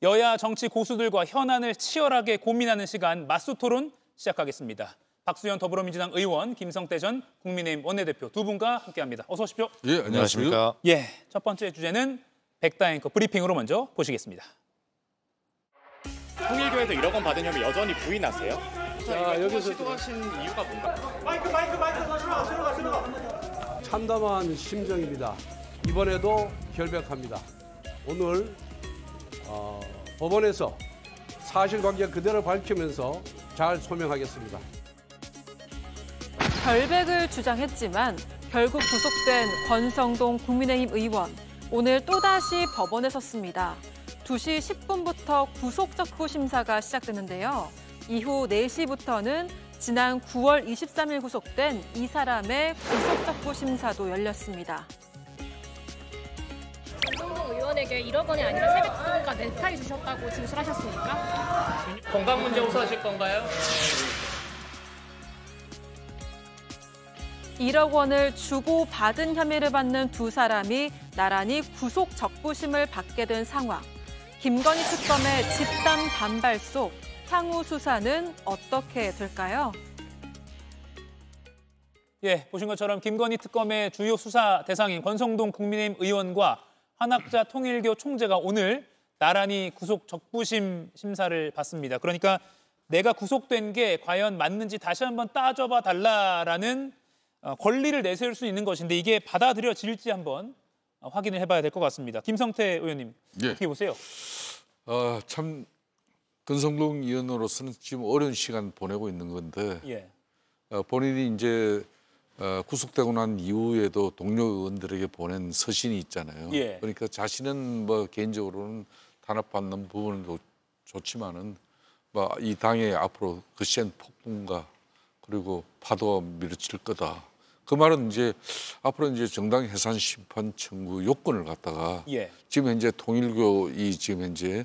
여야 정치 고수들과 현안을 치열하게 고민하는 시간 맞수 토론 시작하겠습니다. 박수현 더불어민주당 의원, 김성태 전 국민의힘 원내대표 두 분과 함께합니다. 어서 오십시오. 예, 안녕하십니까. 예, 첫 번째 주제는 백다 앵커 브리핑으로 먼저 보시겠습니다. 통일교에서 1억 원 받은 혐의 여전히 부인하세요? 자, 여기서 시도하신 이유가 뭔가? 참담한 심정입니다. 이번에도 결백합니다. 오늘 법원에서 사실관계 그대로 밝히면서 잘 소명하겠습니다. 결백을 주장했지만 결국 구속된 권성동 국민의힘 의원. 오늘 또다시 법원에 섰습니다. 2시 10분부터 구속적부 심사가 시작되는데요. 이후 4시부터는 지난 9월 23일 구속된 이 사람의 구속적부 심사도 열렸습니다. 권성동 의원에게 1억 원이 아니라 세뱃돈과 넥타이 주셨다고 진술하셨습니까? 건강 문제 호소하실 건가요? 1억 원을 주고 받은 혐의를 받는 두 사람이 나란히 구속 적부심을 받게 된 상황. 김건희 특검의 집단 반발 속 향후 수사는 어떻게 될까요? 예, 보신 것처럼 김건희 특검의 주요 수사 대상인 권성동 국민의힘 의원과 한학자 통일교 총재가 오늘 나란히 구속 적부심 심사를 받습니다. 그러니까 내가 구속된 게 과연 맞는지 다시 한번 따져봐 달라라는 권리를 내세울 수 있는 것인데 이게 받아들여질지 한번 확인을 해봐야 될 것 같습니다. 김성태 의원님, 예. 어떻게 보세요? 참 권성동 의원으로서는 지금 어려운 시간 보내고 있는 건데 예. 본인이 이제 구속되고 난 이후에도 동료 의원들에게 보낸 서신이 있잖아요. 예. 그러니까 자신은 뭐 개인적으로는 탄압받는 부분도 좋지만은 뭐 이 당의 앞으로 거센 폭풍과 그리고 파도가 밀어칠 거다. 그 말은 이제 앞으로 이제 정당 해산 심판 청구 요건을 갖다가 예. 지금 현재 통일교 이 지금 현재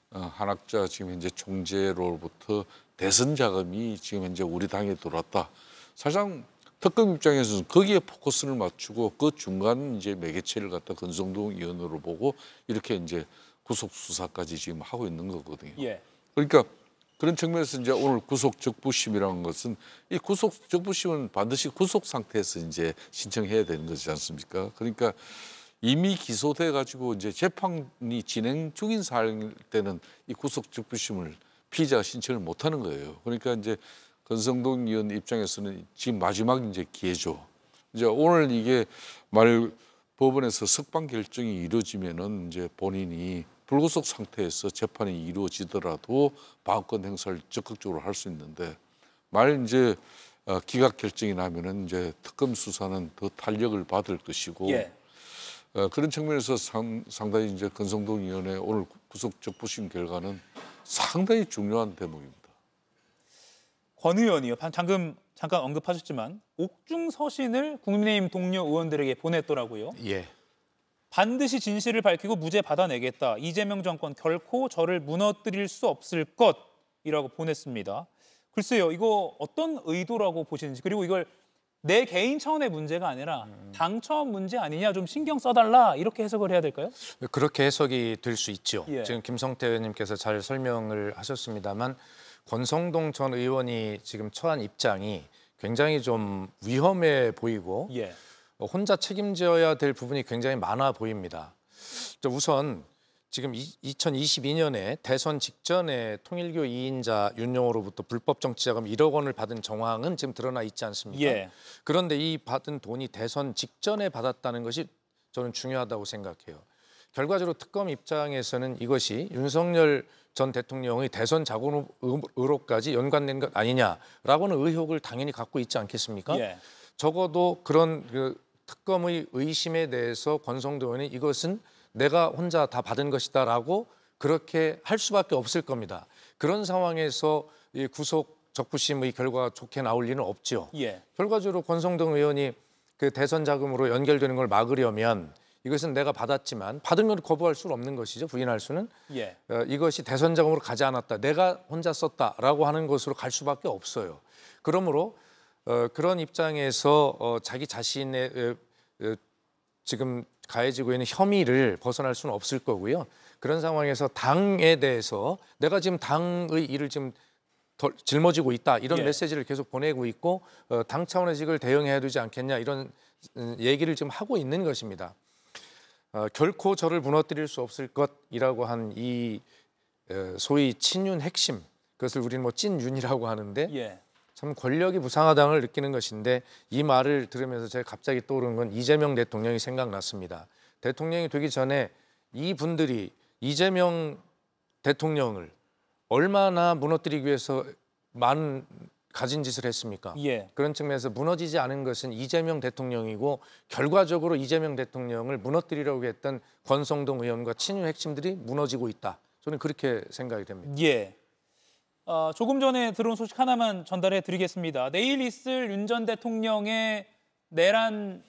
한학자 지금 현재 총재로부터 대선 자금이 지금 현재 우리 당에 들어왔다. 사실상 특검 입장에서는 거기에 포커스를 맞추고 그 중간 이제 매개체를 갖다 권성동 의원으로 보고 이렇게 이제 구속 수사까지 지금 하고 있는 거거든요. 예. 그러니까 그런 측면에서 이제 오늘 구속 적부심이라는 것은 이 구속 적부심은 반드시 구속 상태에서 이제 신청해야 되는 거지 않습니까? 그러니까 이미 기소돼 가지고 이제 재판이 진행 중인 사안일 때는 이 구속 적부심을 피의자가 신청을 못 하는 거예요. 그러니까 이제 권성동 의원 입장에서는 지금 마지막 이제 기회죠. 이제 오늘 이게 법원에서 석방 결정이 이루어지면은 이제 본인이 불구속 상태에서 재판이 이루어지더라도 방어권 행사를 적극적으로 할 수 있는데 이제 기각 결정이 나면은 이제 특검 수사는 더 탄력을 받을 것이고 예. 그런 측면에서 상당히 이제 권성동 의원의 오늘 구속 적부심 결과는 상당히 중요한 대목입니다. 권 의원이요. 잠깐 언급하셨지만 옥중 서신을 국민의힘 동료 의원들에게 보냈더라고요. 예. 반드시 진실을 밝히고 무죄 받아내겠다. 이재명 정권 결코 저를 무너뜨릴 수 없을 것이라고 보냈습니다. 글쎄요, 이거 어떤 의도라고 보시는지, 그리고 이걸 내 개인 차원의 문제가 아니라 당 차원 문제 아니냐, 좀 신경 써달라, 이렇게 해석을 해야 될까요? 그렇게 해석이 될 수 있죠. 예. 지금 김성태 의원님께서 잘 설명을 하셨습니다만 권성동 전 의원이 지금 처한 입장이 굉장히 좀 위험해 보이고 예. 혼자 책임져야 될 부분이 굉장히 많아 보입니다. 우선 지금 2022년에 대선 직전에 통일교 2인자 윤용호로부터 불법 정치자금 1억 원을 받은 정황은 지금 드러나 있지 않습니까? 예. 그런데 이 받은 돈이 대선 직전에 받았다는 것이 저는 중요하다고 생각해요. 결과적으로 특검 입장에서는 이것이 윤석열 전 대통령의 대선 자금으로까지 연관된 것 아니냐라고는 의혹을 당연히 갖고 있지 않겠습니까? 예. 적어도 그런 특검의 의심에 대해서 권성동 의원이 이것은 내가 혼자 다 받은 것이다라고 그렇게 할 수밖에 없을 겁니다. 그런 상황에서 이 구속 적부심의 결과가 좋게 나올 리는 없죠. 예. 결과적으로 권성동 의원이 그 대선 자금으로 연결되는 걸 막으려면 이것은 내가 받았지만 받은 걸 거부할 수는 없는 것이죠. 부인할 수는. 예. 이것이 대선 자금으로 가지 않았다. 내가 혼자 썼다라고 하는 것으로 갈 수밖에 없어요. 그러므로 그런 입장에서 자기 자신의 지금 가해지고 있는 혐의를 벗어날 수는 없을 거고요. 그런 상황에서 당에 대해서 내가 지금 당의 일을 지금 짊어지고 있다 이런 예. 메시지를 계속 보내고 있고 당 차원에서 이걸 대응해야 되지 않겠냐 이런 얘기를 지금 하고 있는 것입니다. 결코 저를 무너뜨릴 수 없을 것이라고 한 이 소위 친윤 핵심, 그것을 우리는 뭐 찐윤이라고 하는데 예. 참 권력이 무상하다는 느끼는 것인데, 이 말을 들으면서 제가 갑자기 떠오르는 건 이재명 대통령이 생각났습니다. 대통령이 되기 전에 이분들이 이재명 대통령을 얼마나 무너뜨리기 위해서 많은 가진 짓을 했습니까? 예. 그런 측면에서 무너지지 않은 것은 이재명 대통령이고, 결과적으로 이재명 대통령을 무너뜨리려고 했던 권성동 의원과 친윤 핵심들이 무너지고 있다. 저는 그렇게 생각이 됩니다. 예. 조금 전에 들어온 소식 하나만 전달해 드리겠습니다. 내일 있을 윤 전 대통령의 내란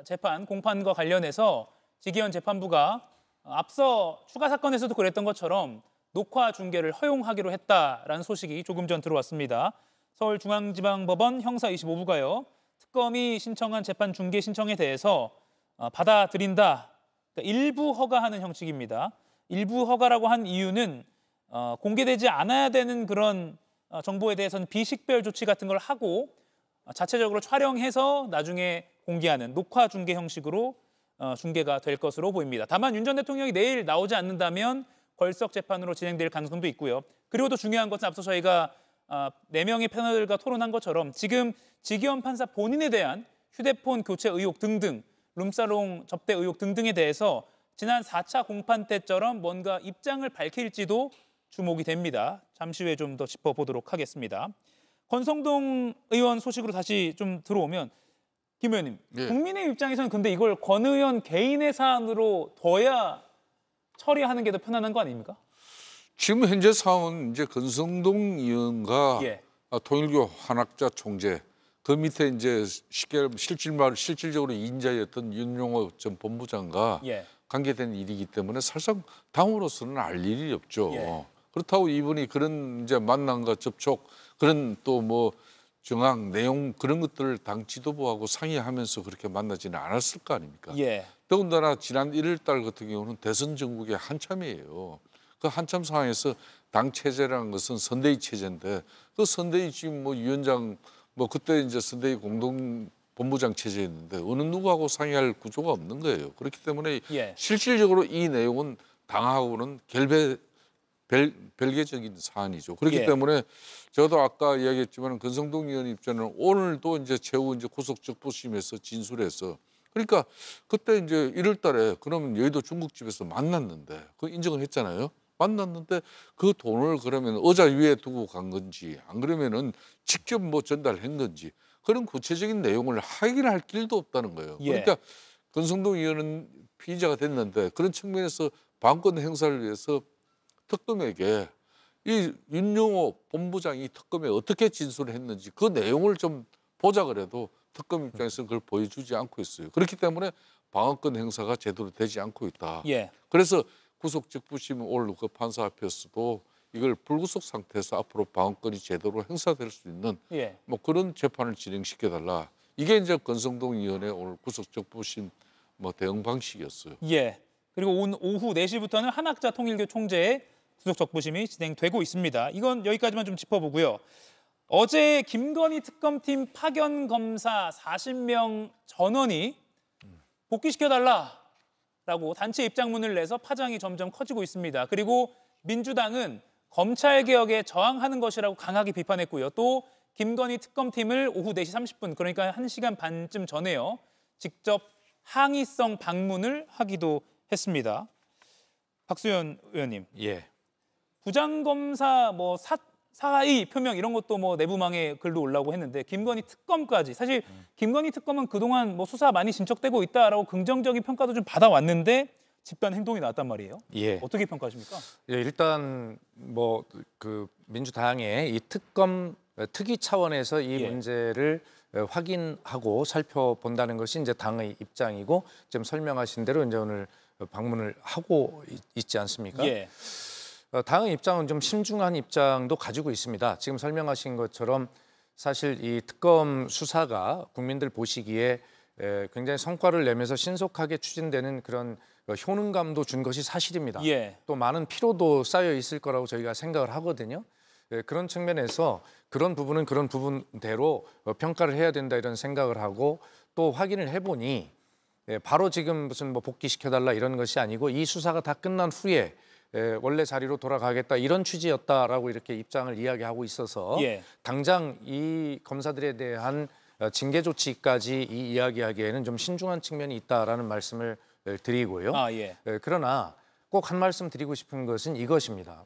재판 공판과 관련해서 지기현 재판부가 앞서 추가 사건에서도 그랬던 것처럼 녹화 중계를 허용하기로 했다라는 소식이 조금 전 들어왔습니다. 서울중앙지방법원 형사 25부가요. 특검이 신청한 재판 중계 신청에 대해서 받아들인다. 그러니까 일부 허가하는 형식입니다. 일부 허가라고 한 이유는 공개되지 않아야 되는 그런 정보에 대해서는 비식별 조치 같은 걸 하고 자체적으로 촬영해서 나중에 공개하는 녹화 중계 형식으로 중계가 될 것으로 보입니다. 다만 윤 전 대통령이 내일 나오지 않는다면 걸석 재판으로 진행될 가능성도 있고요. 그리고 또 중요한 것은 앞서 저희가 4명의 패널과 토론한 것처럼 지금 지기현 판사 본인에 대한 휴대폰 교체 의혹 등등, 룸사롱 접대 의혹 등등에 대해서 지난 4차 공판 때처럼 뭔가 입장을 밝힐지도 주목이 됩니다. 잠시 후에 좀 더 짚어보도록 하겠습니다. 권성동 의원 소식으로 다시 좀 들어오면, 김 의원님, 예. 국민의 입장에서는 근데 이걸 권 의원 개인의 사안으로 둬야 처리하는 게 더 편안한 거 아닙니까? 지금 현재 상황은 이제 권성동 의원과 예. 통일교 한학자 총재, 그 밑에 이제 쉽게 실질적으로 인자였던 윤용호 전 본부장과 예. 관계된 일이기 때문에 사실상 당으로서는 알 일이 없죠. 예. 그렇다고 이분이 그런 이제 만남과 접촉, 그런 또 뭐 정황, 내용 그런 것들을 당 지도부하고 상의하면서 그렇게 만나지는 않았을 거 아닙니까? 예. 더군다나 지난 1월 달 같은 경우는 대선 전국의 한참이에요. 그 한참 상황에서 당 체제라는 것은 선대위 체제인데, 그 선대위 지금 뭐 위원장 뭐 그때 이제 선대위 공동 본부장 체제였는데 어느 누구하고 상의할 구조가 없는 거예요. 그렇기 때문에 예. 실질적으로 이 내용은 당하고는 별개적인 사안이죠. 그렇기 예. 때문에 저도 아까 이야기했지만 권성동 의원 입장은 오늘도 이제 최후 이제 구속적부심에서 진술해서, 그러니까 그때 이제 1월 달에 그러면 여의도 중국집에서 만났는데 그 인정을 했잖아요. 만났는데 그 돈을 그러면 의자 위에 두고 간 건지 안 그러면은 직접 뭐 전달한 건지 그런 구체적인 내용을 확인할 길도 없다는 거예요. 예. 그러니까 권성동 의원은 피의자가 됐는데 그런 측면에서 방권 행사를 위해서 특검에게 이 윤용호 본부장이 특검에 어떻게 진술을 했는지 그 내용을 좀 보자 그래도 특검 입장에서 그걸 보여주지 않고 있어요. 그렇기 때문에 방어권 행사가 제대로 되지 않고 있다. 예. 그래서 구속적부심 오늘 그 판사 앞에서도 이걸 불구속 상태에서 앞으로 방어권이 제대로 행사될 수 있는 예. 뭐 그런 재판을 진행시켜달라. 이게 이제 권성동 의원의 오늘 구속적부심 뭐 대응 방식이었어요. 예. 그리고 오후 4시부터는 한학자 통일교 총재의 구속적부심이 진행되고 있습니다. 이건 여기까지만 좀 짚어보고요. 어제 김건희 특검팀 파견 검사 40명 전원이 복귀시켜달라라고 단체 입장문을 내서 파장이 점점 커지고 있습니다. 그리고 민주당은 검찰개혁에 저항하는 것이라고 강하게 비판했고요. 또 김건희 특검팀을 오후 4시 30분, 그러니까 1시간 반쯤 전에요, 직접 항의성 방문을 하기도 했습니다. 박수현 의원님, 예. 부장검사 뭐 사의 표명 이런 것도 뭐 내부망에 글도 올라오고 했는데 김건희 특검까지, 사실 김건희 특검은 그동안 뭐 수사 많이 진척되고 있다라고 긍정적인 평가도 좀 받아왔는데 집단 행동이 나왔단 말이에요. 예. 어떻게 평가하십니까? 예, 일단 뭐 그 민주당의 이 특검 특위 차원에서 이 예. 문제를 확인하고 살펴본다는 것이 이제 당의 입장이고, 지금 설명하신 대로 이제 오늘 방문을 하고 있지 않습니까? 예. 당의 입장은 좀 신중한 입장도 가지고 있습니다. 지금 설명하신 것처럼 사실 이 특검 수사가 국민들 보시기에 굉장히 성과를 내면서 신속하게 추진되는 그런 효능감도 준 것이 사실입니다. 예. 또 많은 피로도 쌓여 있을 거라고 저희가 생각을 하거든요. 그런 측면에서 그런 부분은 그런 부분대로 평가를 해야 된다 이런 생각을 하고 또 확인을 해보니 바로 지금 무슨 뭐 복귀시켜달라 이런 것이 아니고 이 수사가 다 끝난 후에 원래 자리로 돌아가겠다 이런 취지였다라고 이렇게 입장을 이야기하고 있어서 예. 당장 이 검사들에 대한 징계 조치까지 이 이야기하기에는 좀 신중한 측면이 있다라는 말씀을 드리고요. 아, 예. 그러나 꼭 한 말씀 드리고 싶은 것은 이것입니다.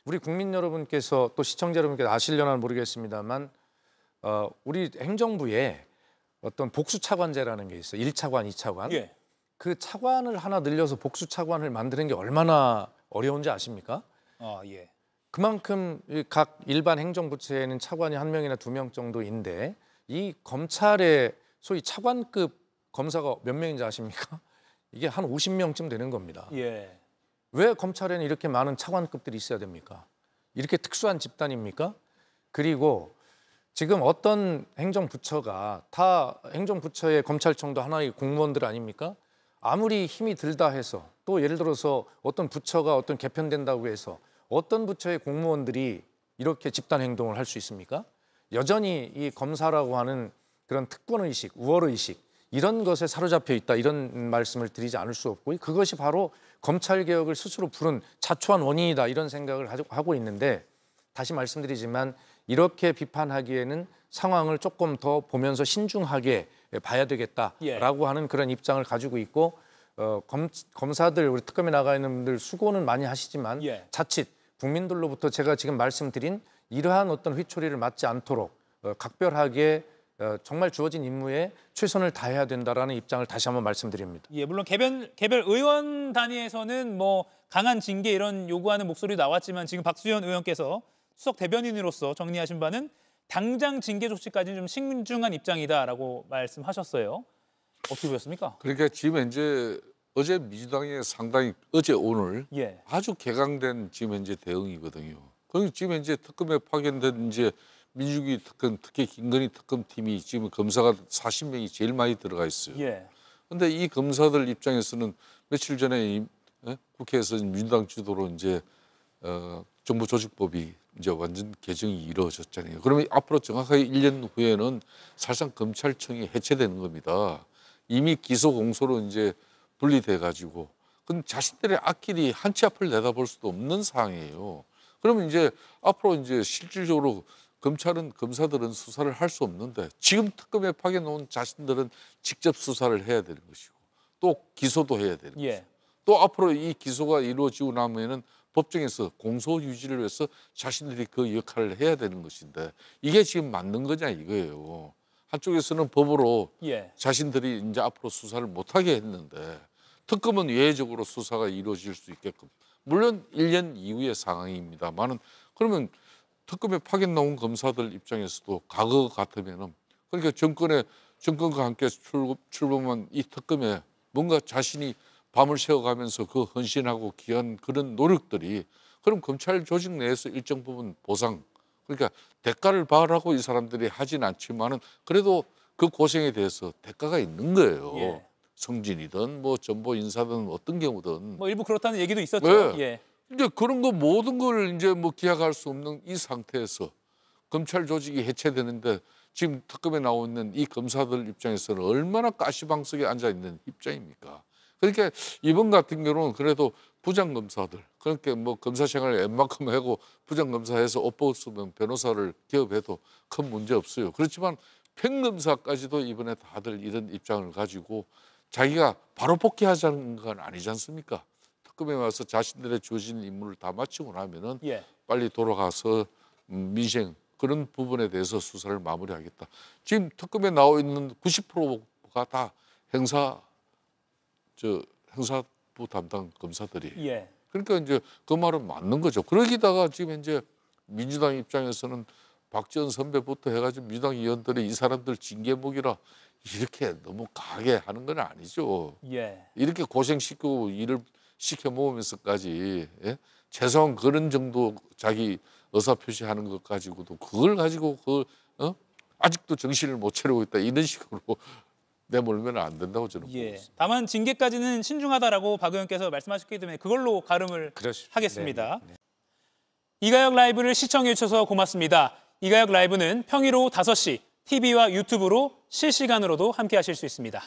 우리 국민 여러분께서 또 시청자 여러분께서 아시려나 모르겠습니다만 우리 행정부에 어떤 복수 차관제라는 게 있어요. 1차관, 2차관. 예. 그 차관을 하나 늘려서 복수 차관을 만드는 게 얼마나 어려운지 아십니까? 아, 예. 그만큼 각 일반 행정부처에는 차관이 1명이나 2명 정도인데 이 검찰의 소위 차관급 검사가 몇 명인지 아십니까? 이게 한 50명쯤 되는 겁니다. 예. 왜 검찰에는 이렇게 많은 차관급들이 있어야 됩니까? 이렇게 특수한 집단입니까? 그리고 지금 어떤 행정부처가 다 행정부처의 검찰청도 하나의 공무원들 아닙니까? 아무리 힘이 들다 해서 또 예를 들어서 어떤 부처가 어떤 개편된다고 해서 어떤 부처의 공무원들이 이렇게 집단 행동을 할 수 있습니까? 여전히 이 검사라고 하는 그런 특권의식, 우월의식 이런 것에 사로잡혀 있다 이런 말씀을 드리지 않을 수 없고 그것이 바로 검찰개혁을 스스로 부른 자초한 원인이다 이런 생각을 하고 있는데 다시 말씀드리지만 이렇게 비판하기에는 상황을 조금 더 보면서 신중하게 봐야 되겠다라고 하는 그런 입장을 가지고 있고 검사들 우리 특검에 나가 있는 분들 수고는 많이 하시지만 자칫 국민들로부터 제가 지금 말씀드린 이러한 어떤 회초리를 맞지 않도록 각별하게 정말 주어진 임무에 최선을 다해야 된다라는 입장을 다시 한번 말씀드립니다. 예, 물론 개별 의원 단위에서는 뭐 강한 징계 이런 요구하는 목소리 나왔지만 지금 박수현 의원께서 수석 대변인으로서 정리하신 바는 당장 징계 조치까지는 좀 신중한 입장이다라고 말씀하셨어요. 어떻게 보셨습니까? 그러니까 지금 이제 어제 민주당이 상당히 어제 오늘 예. 아주 개강된 지금 현재 대응이거든요. 그럼 지금 현재 특검에 파견된 이제 민주주의 특검, 특히 김건희 특검팀이 지금 검사가 40명이 제일 많이 들어가 있어요. 예. 그런데 이 검사들 입장에서는 며칠 전에 국회에서 민주당 주도로 이제 정부조직법이 이제 완전 개정이 이루어졌잖아요. 그러면 앞으로 정확하게 1년 후에는 사실상 검찰청이 해체되는 겁니다. 이미 기소 공소로 이제 분리돼 가지고 그럼 자신들의 앞길이 한 치 앞을 내다볼 수도 없는 상황이에요. 그러면 이제 앞으로 이제 실질적으로 검사들은 수사를 할 수 없는데 지금 특검에 파견온 자신들은 직접 수사를 해야 되는 것이고 또 기소도 해야 되는 것이고 또 앞으로 이 기소가 이루어지고 나면은 법정에서 공소 유지를 위해서 자신들이 그 역할을 해야 되는 것인데 이게 지금 맞는 거냐 이거예요. 한쪽에서는 법으로 자신들이 이제 앞으로 수사를 못하게 했는데 특검은 예외적으로 수사가 이루어질 수 있게끔 물론 1년 이후의 상황입니다만은 그러면 특검에 파견 나온 검사들 입장에서도 과거 같으면은 그러니까 정권과 함께 출범한 이 특검에 뭔가 자신이 밤을 새워가면서 그 헌신하고 기한 그런 노력들이 그럼 검찰 조직 내에서 일정 부분 보상 그러니까 대가를 바라고 이 사람들이 하진 않지만은 그래도 그 고생에 대해서 대가가 있는 거예요. 성진이든 뭐 전보 인사든 어떤 경우든 뭐 일부 그렇다는 얘기도 있었죠. 이제 그런 거 모든 걸 이제 뭐 기약할 수 없는 이 상태에서 검찰 조직이 해체되는데 지금 특검에 나와 있는 이 검사들 입장에서는 얼마나 가시방석에 앉아 있는 입장입니까? 그러니까 이번 같은 경우는 그래도 부장검사들 그러니까 뭐 검사 생활을 웬만큼 하고 부장검사해서 옷 벗으면 변호사를 기업해도 큰 문제 없어요. 그렇지만 평검사까지도 이번에 다들 이런 입장을 가지고 자기가 바로 복귀하자는 건 아니지 않습니까? 특검에 와서 자신들의 주어진 임무를 다 마치고 나면은 빨리 돌아가서 민생 그런 부분에 대해서 수사를 마무리하겠다. 지금 특검에 나와 있는 90%가 다 형사부 담당 검사들이에요. 그러니까 이제 그 말은 맞는 거죠. 그러기다가 지금 이제 민주당 입장에서는 박지원 선배부터 해가지고 민주당 의원들이 이 사람들 징계목이라 이렇게 너무 강하게 하는 건 아니죠. 이렇게 고생시키고 일을 시켜 먹으면서까지 최소한 그런 정도 자기 의사 표시하는 것 가지고도 그걸 가지고 아직도 정신을 못 차리고 있다 이런 식으로 내몰면 안 된다고 저는 보고 예. 있습니다. 다만 징계까지는 신중하다라고 박 의원께서 말씀하셨기 때문에 그걸로 가름을 그렇습니다. 하겠습니다. 네, 네. 이가혁 라이브를 시청해 주셔서 고맙습니다. 이가혁 라이브는 평일 오후 5시 TV와 유튜브로 실시간으로도 함께 하실 수 있습니다.